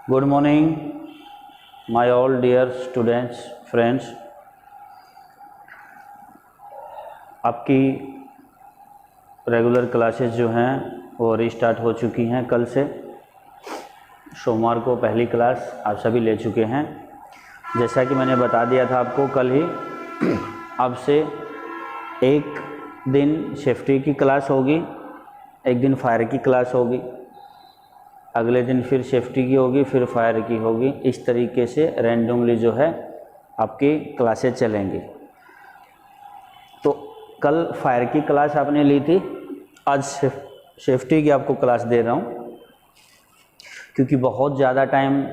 Good morning, my all dear students, friends. आपकी regular classes जो हैं वो रीस्टार्ट हो चुकी हैं कल से। सोमवार को पहली क्लास आप सभी ले चुके हैं। जैसा कि मैंने बता दिया था आपको कल ही, अब से एक दिन सेफ्टी की क्लास होगी, एक दिन फायर की क्लास होगी, अगले दिन फिर सेफ्टी की होगी, फिर फायर की होगी। इस तरीके से रैंडमली जो है आपकी क्लासेस चलेंगी। तो कल फायर की क्लास आपने ली थी, आज सेफ्टी की आपको क्लास दे रहा हूँ, क्योंकि बहुत ज़्यादा टाइम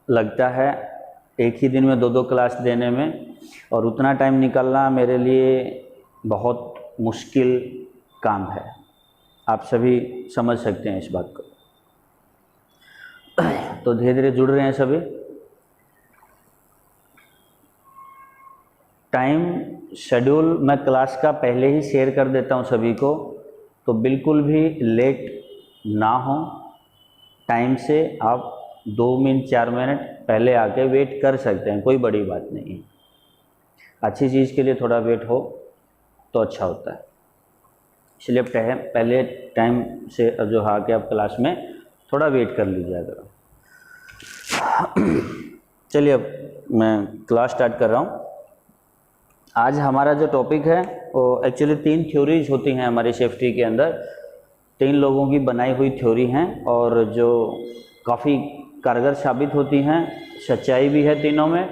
लगता है एक ही दिन में दो क्लास देने में, और उतना टाइम निकालना मेरे लिए बहुत मुश्किल काम है। आप सभी समझ सकते हैं इस बात को। तो धीरे धीरे जुड़ रहे हैं सभी। टाइम शेड्यूल मैं क्लास का पहले ही शेयर कर देता हूं सभी को, तो बिल्कुल भी लेट ना हो। टाइम से आप 2 मिनट 4 मिनट पहले आके वेट कर सकते हैं, कोई बड़ी बात नहीं है। अच्छी चीज़ के लिए थोड़ा वेट हो तो अच्छा होता है, इसलिए पहले टाइम से जो आके आप क्लास में थोड़ा वेट कर लीजिए अगर। चलिए अब मैं क्लास स्टार्ट कर रहा हूँ। आज हमारा जो टॉपिक है वो एक्चुअली 3 थ्योरीज होती हैं हमारी सेफ्टी के अंदर। 3 लोगों की बनाई हुई थ्योरी हैं और जो काफ़ी कारगर साबित होती हैं। सच्चाई भी है तीनों में।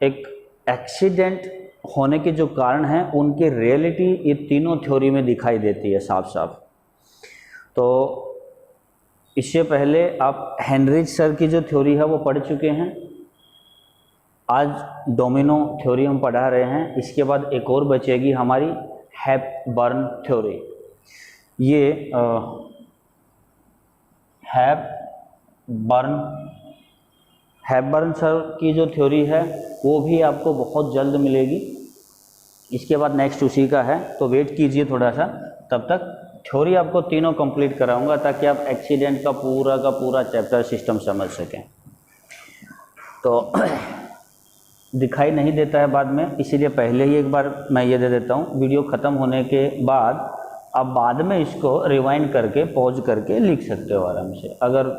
एक एक्सीडेंट होने के जो कारण हैं उनकी रियलिटी ये तीनों थ्योरी में दिखाई देती है साफ साफ। तो इससे पहले आप हेनरिच सर की जो थ्योरी है वो पढ़ चुके हैं। आज डोमिनो थ्योरी हम पढ़ा रहे हैं। इसके बाद एक और बचेगी हमारी हेपबर्न थ्योरी। ये हेपबर्न सर की जो थ्योरी है वो भी आपको बहुत जल्द मिलेगी। इसके बाद नेक्स्ट उसी का है, तो वेट कीजिए थोड़ा सा। तब तक थ्योरी आपको तीनों कंप्लीट कराऊंगा ताकि आप एक्सीडेंट का पूरा चैप्टर सिस्टम समझ सकें। तो दिखाई नहीं देता है बाद में, इसीलिए पहले ही एक बार मैं ये दे देता हूँ। वीडियो ख़त्म होने के बाद आप बाद में इसको रिवाइंड करके पॉज करके लिख सकते हो आराम से, अगर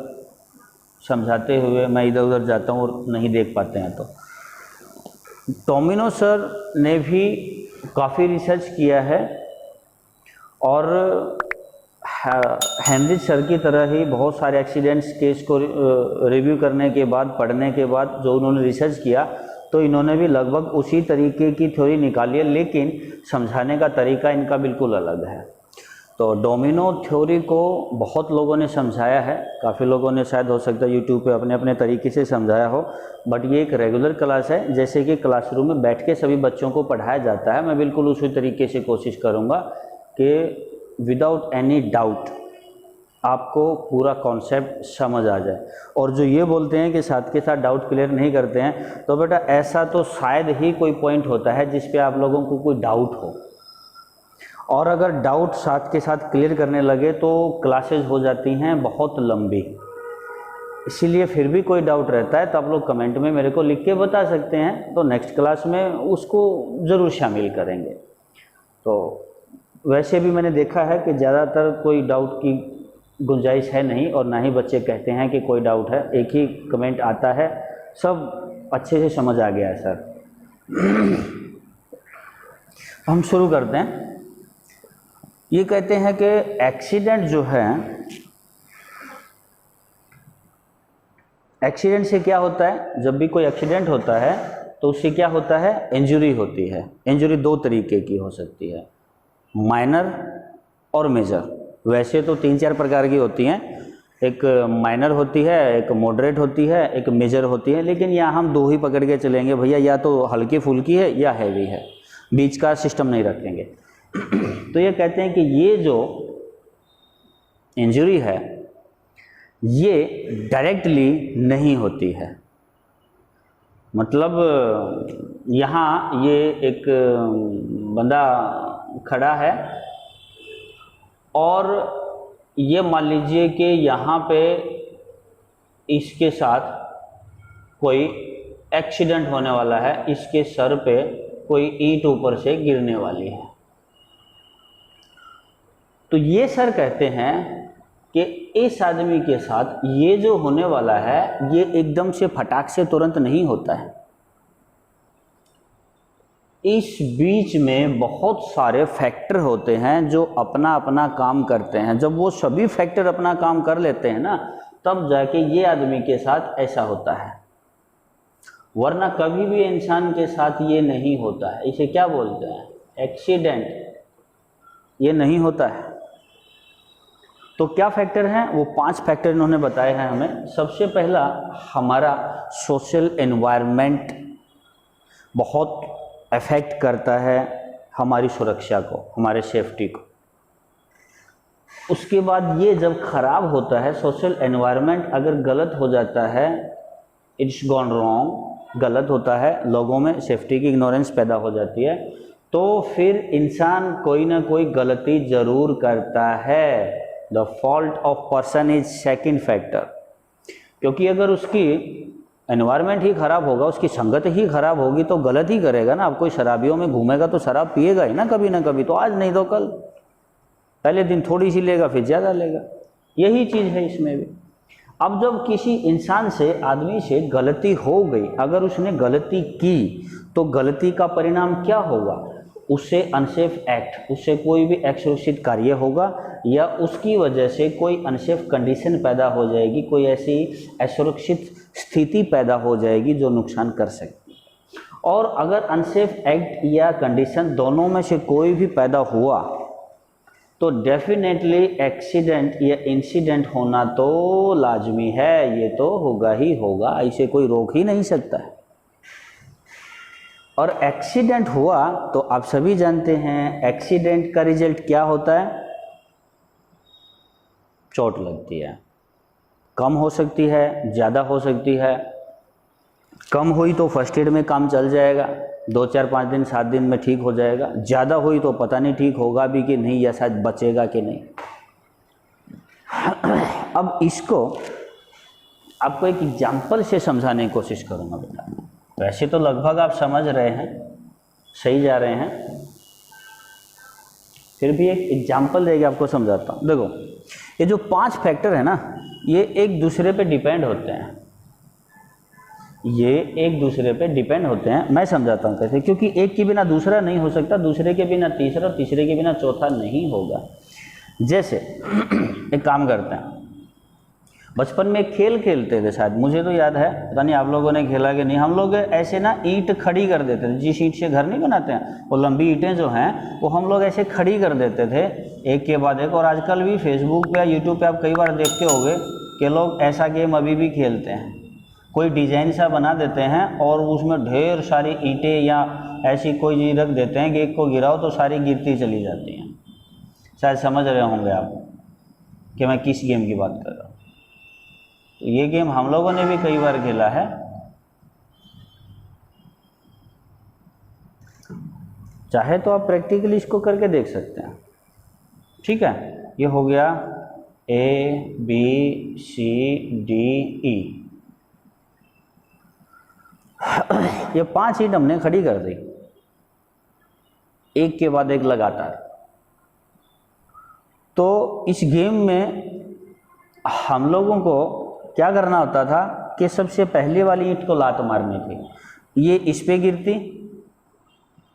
समझाते हुए मैं इधर उधर जाता हूँ और नहीं देख पाते हैं तो। डोमिनो सर ने भी काफ़ी रिसर्च किया है और हेनरिच सर की तरह ही बहुत सारे एक्सीडेंट्स केस को रिव्यू करने के बाद, पढ़ने के बाद जो उन्होंने रिसर्च किया, तो इन्होंने भी लगभग उसी तरीके की थ्योरी निकाली है, लेकिन समझाने का तरीका इनका बिल्कुल अलग है। तो डोमिनो थ्योरी को बहुत लोगों ने समझाया है, काफ़ी लोगों ने शायद हो सकता है यूट्यूब पे अपने अपने तरीके से समझाया हो, बट ये एक रेगुलर क्लास है। जैसे कि क्लासरूम में बैठ के सभी बच्चों को पढ़ाया जाता है, मैं बिल्कुल उसी तरीके से कोशिश करूँगा कि विदाउट एनी डाउट आपको पूरा कॉन्सेप्ट समझ आ जाए। और जो ये बोलते हैं कि साथ के साथ डाउट क्लियर नहीं करते हैं, तो बेटा ऐसा तो शायद ही कोई पॉइंट होता है जिस पे आप लोगों को कोई डाउट हो, और अगर डाउट साथ के साथ क्लियर करने लगे तो क्लासेस हो जाती हैं बहुत लंबी। इसीलिए फिर भी कोई डाउट रहता है तो आप लोग कमेंट में मेरे को लिख के बता सकते हैं, तो नेक्स्ट क्लास में उसको ज़रूर शामिल करेंगे। तो वैसे भी मैंने देखा है कि ज़्यादातर कोई डाउट की गुंजाइश है नहीं, और ना ही बच्चे कहते हैं कि कोई डाउट है। एक ही कमेंट आता है, सब अच्छे से समझ आ गया है सर। हम शुरू करते हैं। ये कहते हैं कि एक्सीडेंट जो है, एक्सीडेंट से क्या होता है, जब भी कोई एक्सीडेंट होता है तो उससे क्या होता है, इंजरी होती है। इंजरी 2 तरीके की हो सकती है, माइनर और मेजर। वैसे तो 3-4 प्रकार की होती हैं, एक माइनर होती है, एक मॉडरेट होती है, एक मेजर होती है, लेकिन यहाँ हम 2 ही पकड़ के चलेंगे भैया, या तो हल्की फुल्की है या हैवी है, बीच का सिस्टम नहीं रखेंगे। तो ये कहते हैं कि ये जो इंजरी है ये डायरेक्टली नहीं होती है। मतलब यहाँ ये एक बंदा खड़ा है और ये मान लीजिए कि यहाँ पे इसके साथ कोई एक्सीडेंट होने वाला है, इसके सर पे कोई ईंट ऊपर से गिरने वाली है। तो ये सर कहते हैं कि इस आदमी के साथ ये जो होने वाला है ये एकदम से फटाक से तुरंत नहीं होता है। इस बीच में बहुत सारे फैक्टर होते हैं जो अपना अपना काम करते हैं। जब वो सभी फैक्टर अपना काम कर लेते हैं ना, तब जाके ये आदमी के साथ ऐसा होता है, वरना कभी भी इंसान के साथ ये नहीं होता है। इसे क्या बोलते हैं? एक्सीडेंट। ये नहीं होता है। तो क्या फैक्टर हैं? वो 5 फैक्टर इन्होंने बताए हैं हमें। सबसे पहला, हमारा सोशल एनवायरनमेंट बहुत अफेक्ट करता है हमारी सुरक्षा को, हमारे सेफ्टी को। उसके बाद ये जब खराब होता है, सोशल एनवायरनमेंट अगर गलत हो जाता है, इट्स गॉन रॉन्ग, गलत होता है, लोगों में सेफ्टी की इग्नोरेंस पैदा हो जाती है, तो फिर इंसान कोई ना कोई गलती जरूर करता है। The fault of person is second factor. क्योंकि अगर उसकी एनवायरनमेंट ही खराब होगा, उसकी संगत ही खराब होगी, तो गलत ही करेगा ना। अब कोई शराबियों में घूमेगा तो शराब पिएगा ही ना कभी ना कभी, तो आज नहीं तो कल। पहले दिन थोड़ी सी लेगा, फिर ज़्यादा लेगा। यही चीज़ है इसमें भी। अब जब किसी इंसान से, आदमी से गलती हो गई, अगर उसने गलती की, तो गलती का परिणाम क्या होगा? उससे अनसेफ एक्ट, उससे कोई भी असुरक्षित कार्य होगा, या उसकी वजह से कोई अनसेफ कंडीशन पैदा हो जाएगी, कोई ऐसी असुरक्षित स्थिति पैदा हो जाएगी जो नुकसान कर सकती है। और अगर अनसेफ एक्ट या कंडीशन दोनों में से कोई भी पैदा हुआ, तो डेफिनेटली एक्सीडेंट या इंसिडेंट होना तो लाजमी है। ये तो होगा ही होगा, इसे कोई रोक ही नहीं सकता है। और एक्सीडेंट हुआ तो आप सभी जानते हैं, एक्सीडेंट का रिजल्ट क्या होता है? चोट लगती है। कम हो सकती है, ज़्यादा हो सकती है। कम हुई तो फर्स्ट एड में काम चल जाएगा, 2, 4, 5 दिन 7 दिन में ठीक हो जाएगा। ज़्यादा हुई तो पता नहीं ठीक होगा भी कि नहीं, या शायद बचेगा कि नहीं। अब इसको आपको एक एग्जाम्पल से समझाने की कोशिश करूँगा बेटा। वैसे तो लगभग आप समझ रहे हैं, सही जा रहे हैं, फिर भी एक एग्जाम्पल देके आपको समझाता हूँ। देखो, ये जो 5 फैक्टर है ना, ये एक दूसरे पे डिपेंड होते हैं। ये एक दूसरे पे डिपेंड होते हैं। मैं समझाता हूँ कैसे। क्योंकि एक के बिना दूसरा नहीं हो सकता, दूसरे के बिना तीसरा, और तीसरे के बिना चौथा नहीं होगा। जैसे एक काम करते हैं, बचपन में खेल खेलते थे, शायद मुझे तो याद है, पता नहीं आप लोगों ने खेला कि नहीं। हम लोग ऐसे ना ईंट खड़ी कर देते थे, जिस ईंट से घर नहीं बनाते हैं, वो लंबी ईंटें जो हैं वो हम लोग ऐसे खड़ी कर देते थे, एक के बाद एक। और आजकल भी फेसबुक पे या यूट्यूब पे आप कई बार देखते होंगे कि लोग ऐसा गेम अभी भी खेलते हैं। कोई डिज़ाइन सा बना देते हैं और उसमें ढेर सारी ईंटें या ऐसी कोई चीज़ रख देते हैं कि एक को गिराओ तो सारी गिरती चली जाती हैं। शायद समझ रहे होंगे आप कि मैं किस गेम की बात कर रहा हूँ। तो ये गेम हम लोगों ने भी कई बार खेला है। चाहे तो आप प्रैक्टिकली इसको करके देख सकते हैं। ठीक है, ये हो गया ABCDE। ये 5 ईंट हमने खड़ी कर दी, एक के बाद एक लगातार। तो इस गेम में हम लोगों को क्या करना होता था कि सबसे पहले वाली ईंट को लात मारनी थी। ये इस पे गिरती,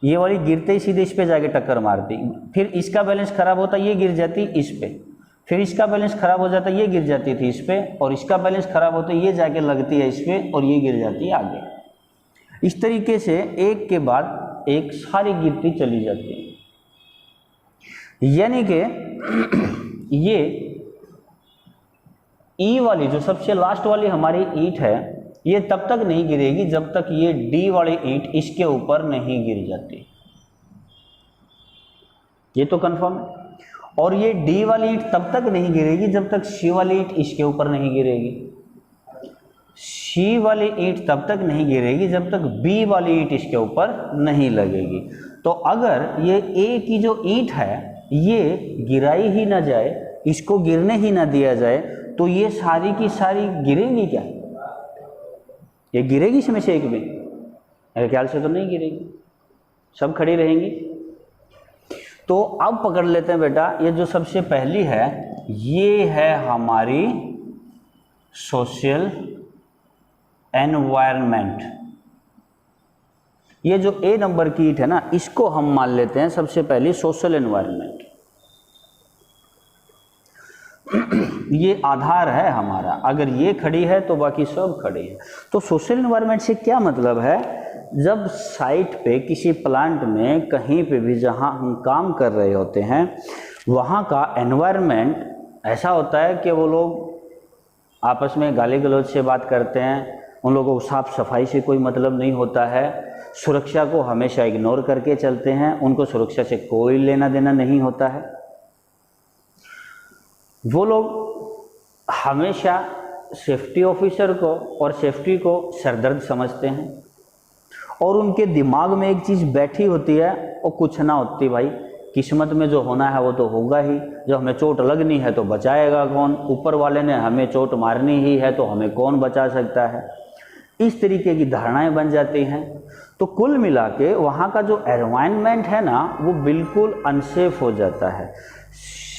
ये वाली गिरते ही सीधे इस पे जाके टक्कर मारती। फिर इसका बैलेंस खराब होता, ये गिर जाती इस पे। फिर इसका बैलेंस खराब हो जाता, ये गिर जाती थी इस पे। और इसका बैलेंस खराब होता, ये जाके लगती है इस पे और ये गिर जाती है आगे। इस तरीके से एक के बाद एक सारी गिरती चली जाती है। यानी कि ये ई वाली जो सबसे लास्ट वाली हमारी ईंट है, ये तब तक नहीं गिरेगी जब तक ये डी वाली ईंट इसके ऊपर नहीं गिर जाती। ये तो कंफर्म है। और ये डी वाली ईंट तब तक नहीं गिरेगी जब तक सी वाली ईंट इसके ऊपर नहीं गिरेगी। सी वाली ईंट तब तक नहीं गिरेगी जब तक बी वाली ईंट इसके ऊपर नहीं लगेगी। तो अगर ये ए की जो ईंट है ये गिराई ही ना जाए, इसको गिरने ही ना दिया जाए, तो ये सारी की सारी गिरेंगी क्या? ये गिरेगी इसमें से एक भी? मेरे ख्याल से तो नहीं गिरेगी, सब खड़ी रहेंगी। तो अब पकड़ लेते हैं बेटा, ये जो सबसे पहली है ये है हमारी सोशल एनवायरनमेंट। ये जो ए नंबर की ईंट है ना, इसको हम मान लेते हैं सबसे पहली सोशल एनवायरनमेंट। ये आधार है हमारा, अगर ये खड़ी है तो बाकी सब खड़ी है। तो सोशल एनवायरनमेंट से क्या मतलब है, जब साइट पे किसी प्लांट में कहीं पे भी जहां हम काम कर रहे होते हैं वहां का एनवायरनमेंट ऐसा होता है कि वो लोग आपस में गाली गलौज से बात करते हैं, उन लोगों को साफ सफाई से कोई मतलब नहीं होता है, सुरक्षा को हमेशा इग्नोर करके चलते हैं, उनको सुरक्षा से कोई लेना देना नहीं होता है। वो लोग हमेशा सेफ्टी ऑफिसर को और सेफ्टी को सरदर्द समझते हैं और उनके दिमाग में एक चीज़ बैठी होती है, वो कुछ ना होती भाई, किस्मत में जो होना है वो तो होगा ही, जो हमें चोट लगनी है तो बचाएगा कौन, ऊपर वाले ने हमें चोट मारनी ही है तो हमें कौन बचा सकता है। इस तरीके की धारणाएं बन जाती हैं। तो कुल मिला के वहाँ का जो एनवायरनमेंट है ना वो बिल्कुल अनसेफ हो जाता है।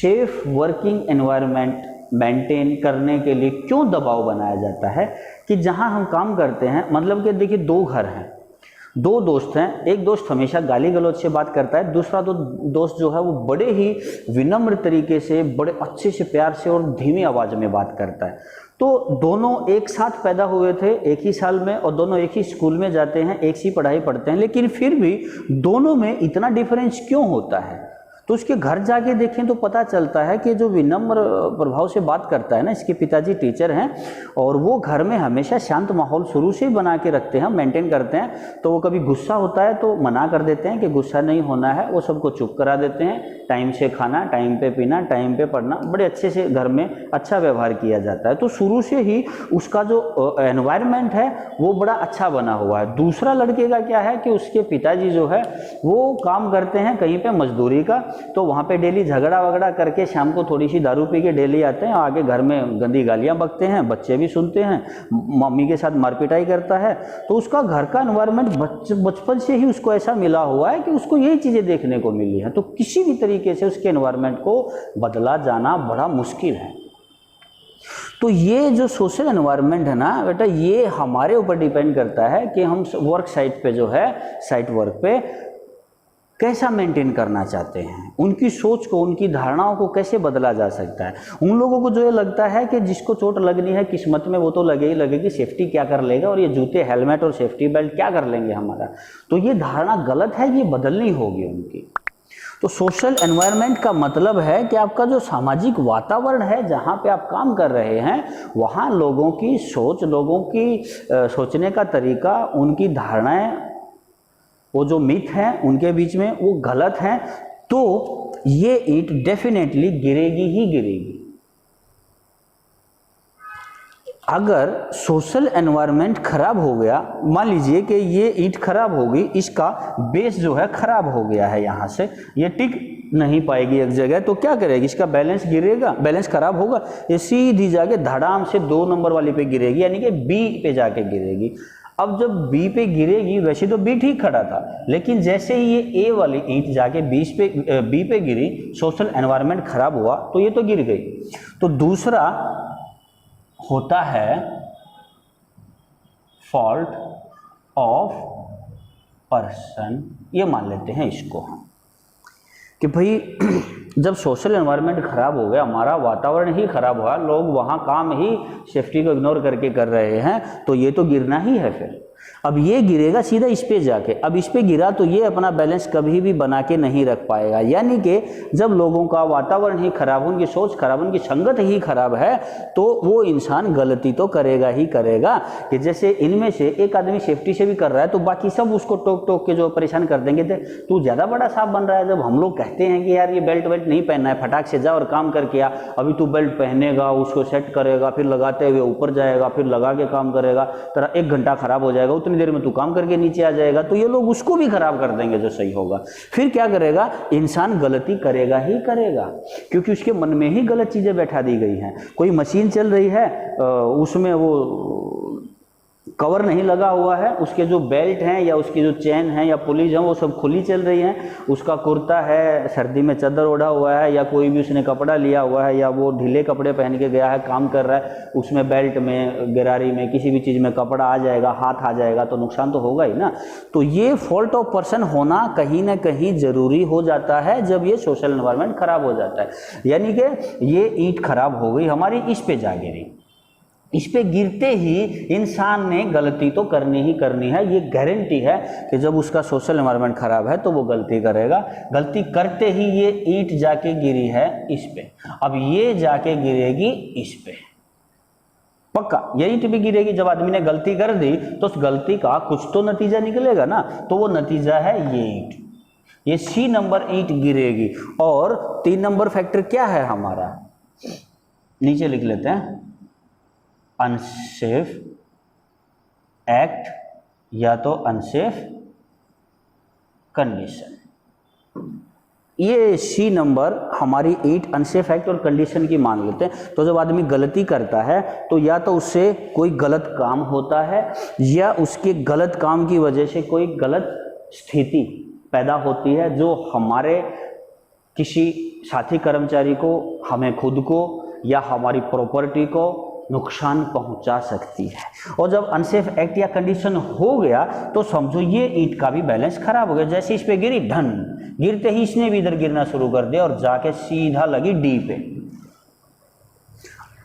सेफ वर्किंग एनवायरनमेंट मेंटेन करने के लिए क्यों दबाव बनाया जाता है कि जहाँ हम काम करते हैं, मतलब कि देखिए दो घर हैं, दो दोस्त हैं, एक दोस्त हमेशा गाली गलौज से बात करता है, दूसरा दोस्त जो है वो बड़े ही विनम्र तरीके से, बड़े अच्छे से, प्यार से और धीमी आवाज़ में बात करता है। तो दोनों एक साथ पैदा हुए थे एक ही साल में और दोनों एक ही स्कूल में जाते हैं, एक सी पढ़ाई पढ़ते हैं, लेकिन फिर भी दोनों में इतना डिफरेंस क्यों होता है? तो उसके घर जाके देखें तो पता चलता है कि जो विनम्र प्रभाव से बात करता है ना, इसके पिताजी टीचर हैं और वो घर में हमेशा शांत माहौल शुरू से ही बना के रखते हैं, मेंटेन करते हैं। तो वो कभी गुस्सा होता है तो मना कर देते हैं कि गुस्सा नहीं होना है, वो सबको चुप करा देते हैं, टाइम से खाना, टाइम पे पीना, टाइम पे पढ़ना, बड़े अच्छे से घर में अच्छा व्यवहार किया जाता है। तो शुरू से ही उसका जो एनवायरनमेंट है वो बड़ा अच्छा बना हुआ है। दूसरा लड़के का क्या है कि उसके पिताजी जो है वो काम करते हैं कहीं पे मजदूरी का, तो वहाँ पे डेली झगड़ा वगड़ा करके शाम को थोड़ी सी दारू पी के डेली आते हैं, आगे घर में गंदी गालियाँ बकते हैं, बच्चे भी सुनते हैं, मम्मी के साथ मारपिटाई करता है। तो उसका घर का एनवायरनमेंट बचपन से ही उसको ऐसा मिला हुआ है कि उसको यही चीज़ें देखने को मिली हैं। तो किसी भी तरीके से उसके एनवायरनमेंट को बदला जाना बड़ा मुश्किल है। तो ये जो सोशल एनवायरनमेंट है ना बेटा, ये हमारे ऊपर डिपेंड करता है कि हम वर्क साइट पे जो है, साइट वर्क पे कैसा मेंटेन करना चाहते हैं, उनकी सोच को, उनकी धारणाओं को कैसे बदला जा सकता है। उन लोगों को जो ये लगता है कि जिसको चोट लगनी है किस्मत में वो तो लगे ही लगेगी, सेफ्टी क्या कर लेगा, और ये जूते, हेलमेट और सेफ्टी बेल्ट क्या कर लेंगे हमारा, तो ये धारणा गलत है, ये बदलनी होगी उनकी। तो सोशल एनवायरनमेंट का मतलब है कि आपका जो सामाजिक वातावरण है जहाँ पे आप काम कर रहे हैं, वहाँ लोगों की सोच, लोगों की सोचने का तरीका, उनकी धारणाएं, वो जो मिथ हैं उनके बीच में वो गलत हैं, तो ये ईंट डेफिनेटली गिरेगी ही गिरेगी। अगर सोशल एनवायरनमेंट खराब हो गया, मान लीजिए कि ये ईंट खराब होगी, इसका बेस जो है खराब हो गया है, यहाँ से ये टिक नहीं पाएगी एक जगह, तो क्या करेगी, इसका बैलेंस गिरेगा, बैलेंस खराब होगा, ये सीधी जाके धड़ाम से 2 नंबर वाली पे गिरेगी, यानी कि बी पे जाके गिरेगी। अब जब बी पे गिरेगी, वैसे तो बी ठीक खड़ा था, लेकिन जैसे ही ये ए वाली ईंट जाके बी पे गिरी, सोशल एनवायरनमेंट खराब हुआ तो ये तो गिर गई। तो दूसरा होता है फॉल्ट ऑफ पर्सन, ये मान लेते हैं इसको हम कि भाई जब सोशल एनवायरनमेंट खराब हो गया, हमारा वातावरण ही खराब हुआ, लोग वहाँ काम ही सेफ्टी को इग्नोर करके कर रहे हैं, तो ये तो गिरना ही है। फिर अब ये गिरेगा सीधा इस पे जाके, अब इस पे गिरा तो ये अपना बैलेंस कभी भी बना के नहीं रख पाएगा। यानी कि जब लोगों का वातावरण ही खराब, उनकी सोच खराब, उनकी संगत ही खराब है, तो वो इंसान गलती तो करेगा ही करेगा। कि जैसे इनमें से एक आदमी सेफ्टी से भी कर रहा है तो बाकी सब उसको टोक टोक के जो परेशान कर देंगे, तू ज़्यादा बड़ा सांप बन रहा है। जब हम लोग कहते हैं कि यार ये बेल्ट वेल्ट नहीं पहनना है, फटाक से जा और काम करके आ, अभी तू बेल्ट पहनेगा, उसको सेट करेगा, फिर लगाते हुए ऊपर जाएगा, फिर लगा के काम करेगा, तेरा 1 घंटा खराब हो जाएगा, जाएगा, उतनी देर में तू काम करके नीचे आ जाएगा, तो ये लोग उसको भी खराब कर देंगे जो सही होगा। फिर क्या करेगा, इंसान गलती करेगा ही करेगा, क्योंकि उसके मन में ही गलत चीजें बैठा दी गई हैं। कोई मशीन चल रही है, उसमें वो कवर नहीं लगा हुआ है, उसके जो बेल्ट हैं या उसकी जो चेन है या पुलिस है वो सब खुली चल रही हैं, उसका कुर्ता है, सर्दी में चादर ओढ़ा हुआ है, या कोई भी उसने कपड़ा लिया हुआ है, या वो ढीले कपड़े पहन के गया है, काम कर रहा है, उसमें बेल्ट में, गिरारी में, किसी भी चीज़ में कपड़ा आ जाएगा, हाथ आ जाएगा, तो नुकसान तो होगा ही ना। तो ये फॉल्ट ऑफ पर्सन होना कहीं ना कहीं ज़रूरी हो जाता है जब ये सोशल एनवायरनमेंट खराब हो जाता है। यानी कि ये ईंट खराब हो गई हमारी, इस पे जा गिरी, इस पे गिरते ही इंसान ने गलती तो करनी ही करनी है। ये गारंटी है कि जब उसका सोशल एनवायरनमेंट खराब है तो वो गलती करेगा। गलती करते ही ये ईंट जाके गिरी है इस पे, अब ये जाके गिरेगी इस पे, पक्का ये ईंट भी गिरेगी। जब आदमी ने गलती कर दी तो उस गलती का कुछ तो नतीजा निकलेगा ना, तो वो नतीजा है ये ईंट, ये C नंबर ईंट गिरेगी। और 3 नंबर फैक्टर क्या है हमारा, नीचे लिख लेते हैं, अनसेफ एक्ट या तो अनसेफ कंडीशन। ये C नंबर हमारी 8 अनसेफ एक्ट और कंडीशन की मान लेते हैं। तो जब आदमी गलती करता है तो या तो उससे कोई गलत काम होता है, या उसके गलत काम की वजह से कोई गलत स्थिति पैदा होती है जो हमारे किसी साथी कर्मचारी को, हमें खुद को या हमारी प्रॉपर्टी को नुकसान पहुंचा सकती है। और जब अनसेफ एक्ट या कंडीशन हो गया तो समझो ये ईंट का भी बैलेंस खराब हो गया। जैसे इस पे गिरी, ढन गिरते ही इसने भी इधर गिरना शुरू कर दिया और जाके सीधा लगी डी पे।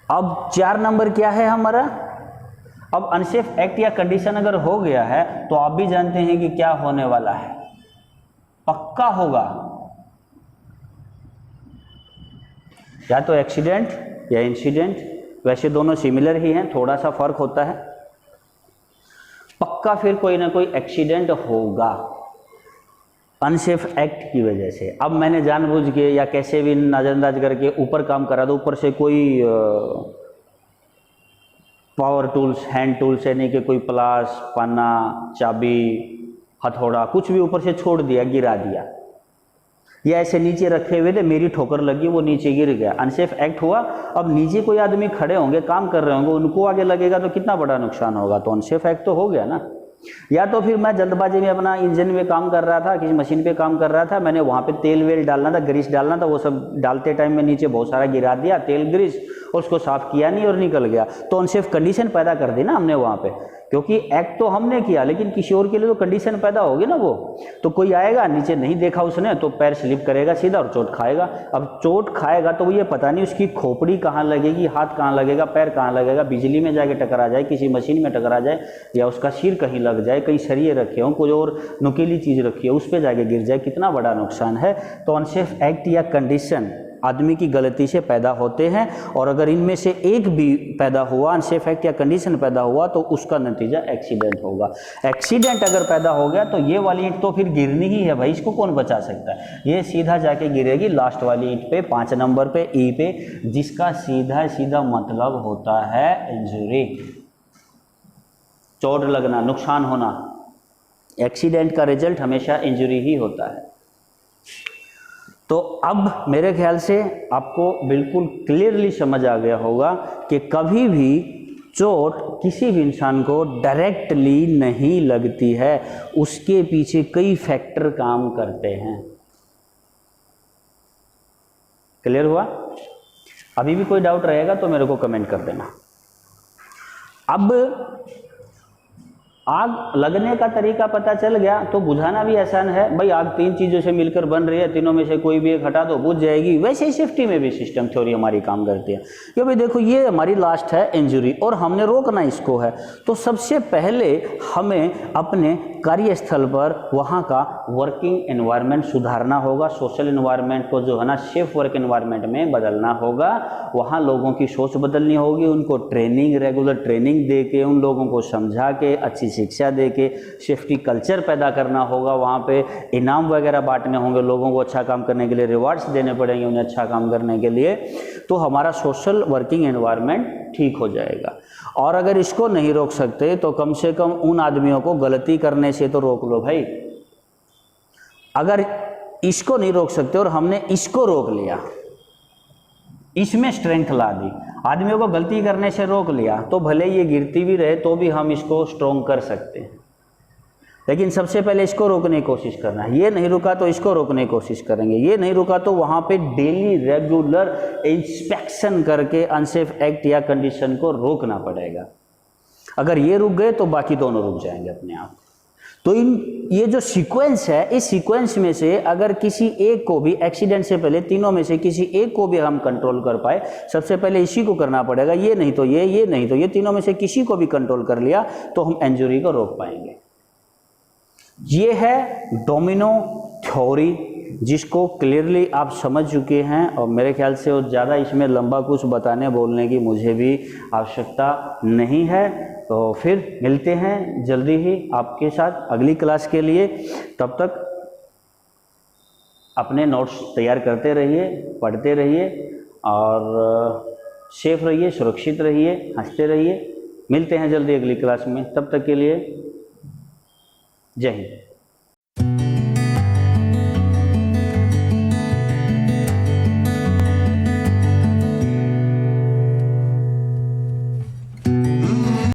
अब 4 नंबर क्या है हमारा, अब अनसेफ एक्ट या कंडीशन अगर हो गया है तो आप भी जानते हैं कि क्या होने वाला है, पक्का होगा या तो एक्सीडेंट या इंसिडेंट। वैसे दोनों सिमिलर ही हैं, थोड़ा सा फर्क होता है। पक्का फिर कोई ना कोई एक्सीडेंट होगा अनसेफ एक्ट की वजह से। अब मैंने जानबूझ के या कैसे भी नजरअंदाज करके ऊपर काम करा दो, ऊपर से कोई पावर टूल्स, हैंड टूल्स यानी कि कोई प्लास, पन्ना, चाबी, हथौड़ा, कुछ भी ऊपर से छोड़ दिया, गिरा दिया, या ऐसे नीचे रखे हुए थे, मेरी ठोकर लगी, वो नीचे गिर गया, अनसेफ एक्ट हुआ। अब नीचे कोई आदमी खड़े होंगे, काम कर रहे होंगे, उनको आगे लगेगा तो कितना बड़ा नुकसान होगा, तो अनसेफ एक्ट तो हो गया ना। या तो फिर मैं जल्दबाजी में अपना इंजन में काम कर रहा था, किसी मशीन पे काम कर रहा था, मैंने वहाँ पे तेल वेल डालना था, ग्रीस डालना था, वो सब डालते टाइम में नीचे बहुत सारा गिरा दिया तेल ग्रीस, और उसको साफ किया नहीं और निकल गया, तो अनसेफ कंडीशन पैदा कर दी ना हमने वहाँ पे। क्योंकि एक्ट तो हमने किया लेकिन किसी और के लिए तो कंडीशन पैदा होगी ना वो। तो कोई आएगा, नीचे नहीं देखा उसने तो पैर स्लिप करेगा सीधा और चोट खाएगा। अब चोट खाएगा तो वो ये पता नहीं उसकी खोपड़ी कहाँ लगेगी, हाथ कहाँ लगेगा, पैर कहाँ लगेगा, बिजली में जाके टकरा जाए, किसी मशीन में टकरा जाए, या उसका सिर कहीं लग जाए, कहीं सरिये रखे हों, कोई और नुकीली चीज़ रखी हो उस पर जाके गिर जाए, कितना बड़ा नुकसान है। तो अनसेफ एक्ट या कंडीशन आदमी की गलती से पैदा होते हैं, और अगर इनमें से एक भी पैदा हुआ, अनसेफ एक्ट या कंडीशन पैदा हुआ, तो उसका नतीजा एक्सीडेंट होगा। एक्सीडेंट अगर पैदा हो गया तो ये वाली ईंट तो फिर गिरनी ही है भाई, इसको कौन बचा सकता है, ये सीधा जाके गिरेगी लास्ट वाली ईंट पे, 5 नंबर पे, ई पे, जिसका सीधा सीधा मतलब होता है इंजरी, चोट लगना, नुकसान होना। एक्सीडेंट का रिजल्ट हमेशा इंजरी ही होता है। तो अब मेरे ख्याल से आपको बिल्कुल क्लियरली समझ आ गया होगा कि कभी भी चोट किसी भी इंसान को डायरेक्टली नहीं लगती है, उसके पीछे कई फैक्टर काम करते हैं। क्लियर हुआ? अभी भी कोई डाउट रहेगा तो मेरे को कमेंट कर देना। अब आग लगने का तरीका पता चल गया तो बुझाना भी आसान है भाई। आग 3 चीज़ों से मिलकर बन रही है, तीनों में से कोई भी एक हटा दो बुझ जाएगी। वैसे ही सेफ्टी में भी सिस्टम थ्योरी हमारी काम करती है कि भाई देखो ये हमारी लास्ट है इंजरी और हमने रोकना इसको है, तो सबसे पहले हमें अपने कार्यस्थल पर वहाँ का वर्किंग एनवायरनमेंट सुधारना होगा। सोशल एनवायरनमेंट को जो है ना सेफ वर्क एनवायरनमेंट में बदलना होगा। वहाँ लोगों की सोच बदलनी होगी, उनको ट्रेनिंग, रेगुलर ट्रेनिंग दे के, उन लोगों को समझा के, अच्छी शिक्षा दे के सेफ्टी कल्चर पैदा करना होगा, वहाँ पे इनाम वगैरह बांटने होंगे लोगों को अच्छा काम करने के लिए, रिवार्ड्स देने पड़ेंगे उन्हें अच्छा काम करने के लिए, तो हमारा सोशल वर्किंग एनवायरनमेंट ठीक हो जाएगा। और अगर इसको नहीं रोक सकते तो कम से कम उन आदमियों को गलती करने से तो रोक लो भाई। अगर इसको नहीं रोक सकते और हमने इसको रोक लिया, इसमें स्ट्रेंथ ला दी, आदमियों को गलती करने से रोक लिया, तो भले ये गिरती भी रहे तो भी हम इसको स्ट्रॉन्ग कर सकते हैं। लेकिन सबसे पहले इसको रोकने की कोशिश करना है। ये नहीं रुका तो इसको रोकने की कोशिश करेंगे, ये नहीं रुका तो वहाँ पे डेली रेगुलर इंस्पेक्शन करके अनसेफ एक्ट या कंडीशन को रोकना पड़ेगा। अगर ये रुक गए तो बाकी दोनों रुक जाएंगे अपने आप। तो ये जो सीक्वेंस है, इस सीक्वेंस में से अगर किसी एक को भी एक्सीडेंट से पहले, तीनों में से किसी एक को भी हम कंट्रोल कर पाए, सबसे पहले इसी को करना पड़ेगा, ये नहीं तो ये नहीं तो ये, तीनों में से किसी को भी कंट्रोल कर लिया तो हम इंजरी को रोक पाएंगे। ये है डोमिनो थ्योरी, जिसको क्लियरली आप समझ चुके हैं और मेरे ख्याल से और ज़्यादा इसमें लंबा कुछ बताने बोलने की मुझे भी आवश्यकता नहीं है। तो फिर मिलते हैं जल्दी ही आपके साथ अगली क्लास के लिए। तब तक अपने नोट्स तैयार करते रहिए, पढ़ते रहिए और सेफ रहिए, सुरक्षित रहिए, हंसते रहिए। मिलते हैं जल्दी अगली क्लास में, तब तक के लिए जय हिंद।